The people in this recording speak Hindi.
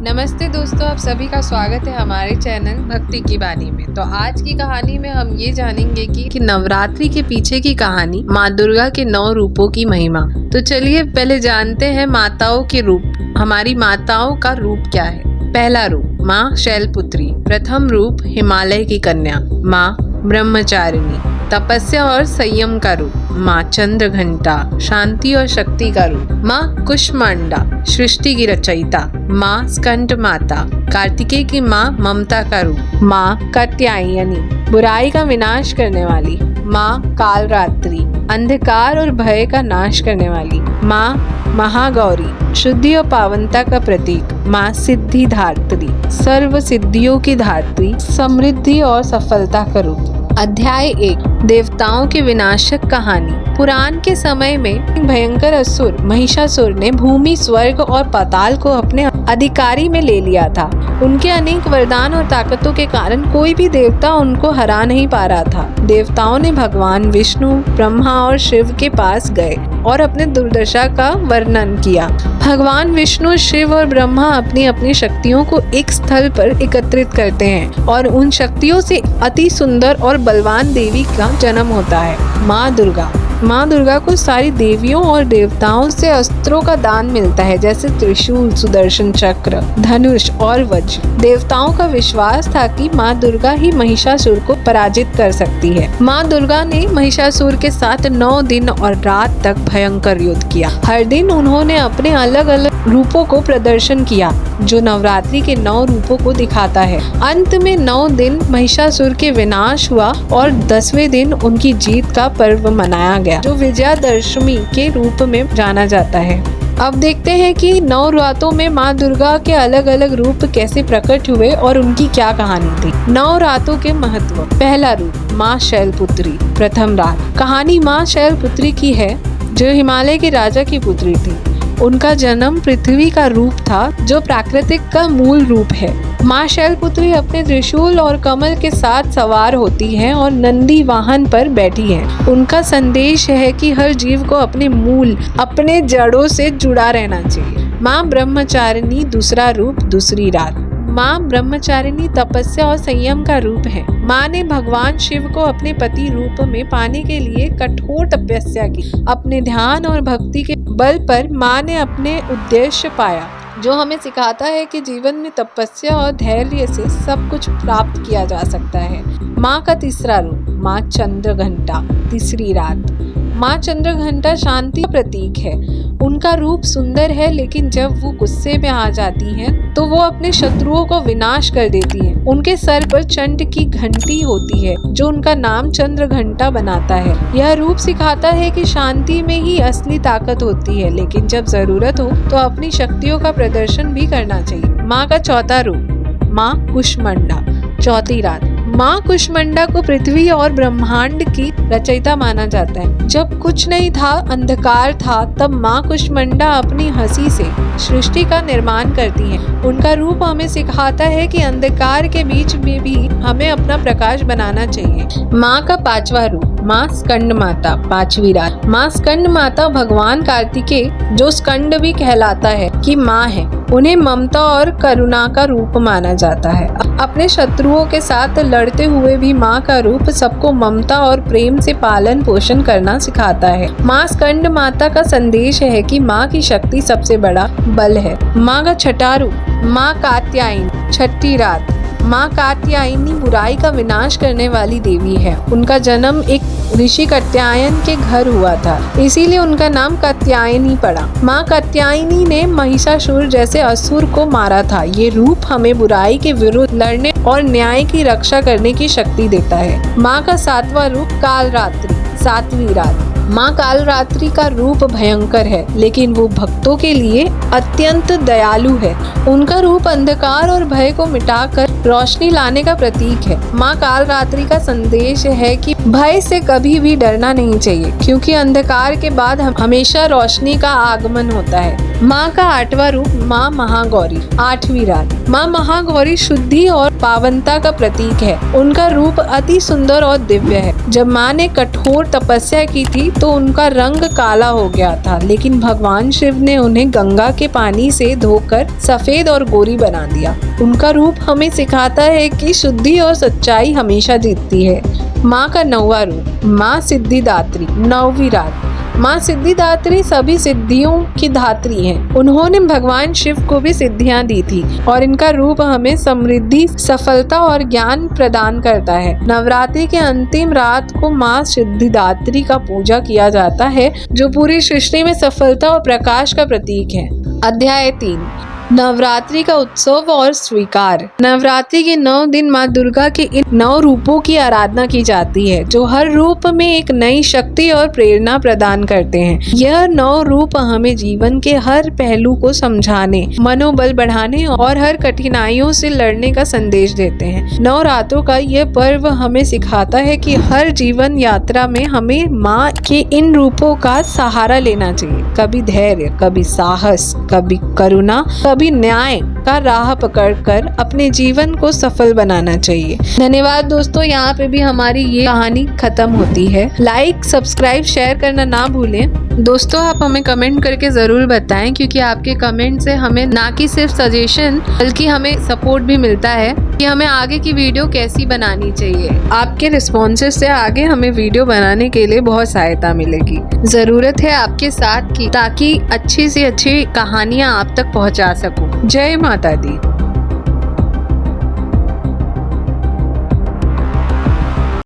नमस्ते दोस्तों, आप सभी का स्वागत है हमारे चैनल भक्ति की बानी में। तो आज की कहानी में हम ये जानेंगे कि नवरात्रि के पीछे की कहानी, माँ दुर्गा के 9 रूपों की महिमा। तो चलिए पहले जानते हैं माताओं के रूप। हमारी माताओं का रूप क्या है। पहला रूप माँ शैलपुत्री। प्रथम रूप हिमालय की कन्या माँ ब्रह्मचारिणी। तपस्या और संयम का रूप माँ चंद्रघंटा। शांति और शक्ति का रूप माँ कुष्मांडा। सृष्टि की रचयिता माँ स्कंद माता। कार्तिकेय की माँ ममता का रूप माँ कात्यायनी। बुराई का विनाश करने वाली माँ कालरात्रि। अंधकार और भय का नाश करने वाली माँ महागौरी। शुद्धि और पावनता का प्रतीक माँ सिद्धिदात्री। सर्व सिद्धियों की धात्री। समृद्धि और सफलता का रूप। अध्याय 1 देवताओं की विनाशक कहानी। पुराण के समय में भयंकर असुर महिषासुर ने भूमि, स्वर्ग और पाताल को अपने अधिकारी में ले लिया था। उनके अनेक वरदान और ताकतों के कारण कोई भी देवता उनको हरा नहीं पा रहा था। देवताओं ने भगवान विष्णु, ब्रह्मा और शिव के पास गए और अपने दुर्दशा का वर्णन किया। भगवान विष्णु, शिव और ब्रह्मा अपनी अपनी शक्तियों को एक स्थल पर एकत्रित करते हैं और उन शक्तियों से अति सुंदर और बलवान देवी का जन्म होता है, माँ दुर्गा। माँ दुर्गा को सारी देवियों और देवताओं से अस्त्रों का दान मिलता है, जैसे त्रिशूल, सुदर्शन चक्र, धनुष और वज्र। देवताओं का विश्वास था कि माँ दुर्गा ही महिषासुर को पराजित कर सकती है। माँ दुर्गा ने महिषासुर के साथ 9 दिन और रात तक भयंकर युद्ध किया। हर दिन उन्होंने अपने अलग अलग रूपों को प्रदर्शन किया, जो नवरात्रि के 9 रूपों को दिखाता है। अंत में 9 दिन महिषासुर के विनाश हुआ और 10वें दिन उनकी जीत का पर्व मनाया गया, जो विजयादशमी के रूप में जाना जाता है। अब देखते हैं कि 9 रातों में माँ दुर्गा के अलग अलग रूप कैसे प्रकट हुए और उनकी क्या कहानी थी। 9 रातों के महत्व। पहला रूप माँ शैलपुत्री। प्रथम रात। कहानी माँ शैलपुत्री की है, जो हिमालय के राजा की पुत्री थी। उनका जन्म पृथ्वी का रूप था, जो प्राकृतिक का मूल रूप है। माँ शैलपुत्री अपने त्रिशूल और कमल के साथ सवार होती हैं और नंदी वाहन पर बैठी हैं। उनका संदेश है कि हर जीव को अपने मूल, अपने जड़ों से जुड़ा रहना चाहिए। माँ ब्रह्मचारिणी। दूसरा रूप, दूसरी रात। माँ ब्रह्मचारिणी तपस्या और संयम का रूप है। माँ ने भगवान शिव को अपने पति रूप में पाने के लिए कठोर तपस्या की। अपने ध्यान और भक्ति के बल पर माँ ने अपने उद्देश्य पाया, जो हमें सिखाता है कि जीवन में तपस्या और धैर्य से सब कुछ प्राप्त किया जा सकता है। माँ का तीसरा रूप, माँ चंद्रघंटा। तीसरी रात। माँ चंद्रघंटा शांति का प्रतीक है। उनका रूप सुंदर है, लेकिन जब वो गुस्से में आ जाती हैं, तो वो अपने शत्रुओं को विनाश कर देती हैं। उनके सर पर चंड की घंटी होती है, जो उनका नाम चंद्रघंटा बनाता है। यह रूप सिखाता है कि शांति में ही असली ताकत होती है, लेकिन जब जरूरत हो तो अपनी शक्तियों का प्रदर्शन भी करना चाहिए। माँ का चौथा रूप, माँ कुष्मांडा। चौथी रात। माँ कुष्मांडा को पृथ्वी और ब्रह्मांड की रचयिता माना जाता है। जब कुछ नहीं था, अंधकार था, तब माँ कुष्मांडा अपनी हंसी से सृष्टि का निर्माण करती है। उनका रूप हमें सिखाता है कि अंधकार के बीच में भी हमें अपना प्रकाश बनाना चाहिए। माँ का पांचवा रूप, माँ स्कंद माता। पांचवी रात। माँ स्कंद माता भगवान कार्तिकेय, जो स्कंद भी कहलाता है, की माँ है। उन्हें ममता और करुणा का रूप माना जाता है। अपने शत्रुओं के साथ लड़ते हुए भी माँ का रूप सबको ममता और प्रेम से पालन पोषण करना सिखाता है। माँ स्कंद माता का संदेश है कि माँ की शक्ति सबसे बड़ा बल है। माँ का छठा रूप, माँ कात्यायनी। छठी रात। माँ कात्यायनी बुराई का विनाश करने वाली देवी है। उनका जन्म एक ऋषि कात्यायन के घर हुआ था, इसीलिए उनका नाम कात्यायनी पड़ा। माँ कात्यायनी ने महिषासुर जैसे असुर को मारा था। ये रूप हमें बुराई के विरुद्ध लड़ने और न्याय की रक्षा करने की शक्ति देता है। माँ का सातवां रूप, कालरात्रि। सातवीं रात। माँ कालरात्रि का रूप भयंकर है, लेकिन वो भक्तों के लिए अत्यंत दयालु है। उनका रूप अंधकार और भय को मिटाकर रोशनी लाने का प्रतीक है। माँ कालरात्रि का संदेश है कि भय से कभी भी डरना नहीं चाहिए, क्योंकि अंधकार के बाद हमेशा रोशनी का आगमन होता है। माँ का आठवां रूप, माँ महागौरी। आठवीं रात। माँ महागौरी शुद्धि और पावनता का प्रतीक है। उनका रूप अति सुंदर और दिव्य है। जब माँ ने कठोर तपस्या की थी, तो उनका रंग काला हो गया था, लेकिन भगवान शिव ने उन्हें गंगा के पानी से धोकर सफेद और गोरी बना दिया। उनका रूप हमें सिखाता है कि शुद्धि और सच्चाई हमेशा जीतती है। माँ का 9वां रूप, माँ सिद्धिदात्री। 9वीं रात। माँ सिद्धिदात्री सभी सिद्धियों की धात्री हैं। उन्होंने भगवान शिव को भी सिद्धियां दी थी और इनका रूप हमें समृद्धि, सफलता और ज्ञान प्रदान करता है। नवरात्रि के अंतिम रात को माँ सिद्धिदात्री का पूजा किया जाता है, जो पूरी सृष्टि में सफलता और प्रकाश का प्रतीक है। अध्याय 3, नवरात्रि का उत्सव और स्वीकार। नवरात्रि के 9 दिन माँ दुर्गा के इन 9 रूपों की आराधना की जाती है, जो हर रूप में एक नई शक्ति और प्रेरणा प्रदान करते हैं। यह 9 रूप हमें जीवन के हर पहलू को समझाने, मनोबल बढ़ाने और हर कठिनाइयों से लड़ने का संदेश देते हैं। 9 रातों का यह पर्व हमें सिखाता है कि हर जीवन यात्रा में हमें माँ के इन रूपों का सहारा लेना चाहिए। कभी धैर्य, कभी साहस, कभी करुणा, कभी न्याय का राह पकड़कर अपने जीवन को सफल बनाना चाहिए। धन्यवाद दोस्तों, यहाँ पे भी हमारी ये कहानी खत्म होती है। लाइक, सब्सक्राइब, शेयर करना ना भूलें। दोस्तों आप हमें कमेंट करके ज़रूर बताएं, क्योंकि आपके कमेंट से हमें ना कि सिर्फ सजेशन बल्कि हमें सपोर्ट भी मिलता है कि हमें आगे की वीडियो कैसी बनानी चाहिए। आपके रिस्पॉन्सेस से आगे हमें वीडियो बनाने के लिए बहुत सहायता मिलेगी। ज़रूरत है आपके साथ की, ताकि अच्छी से अच्छी कहानियाँ आप तक पहुँचा सकूं। जय माता दी।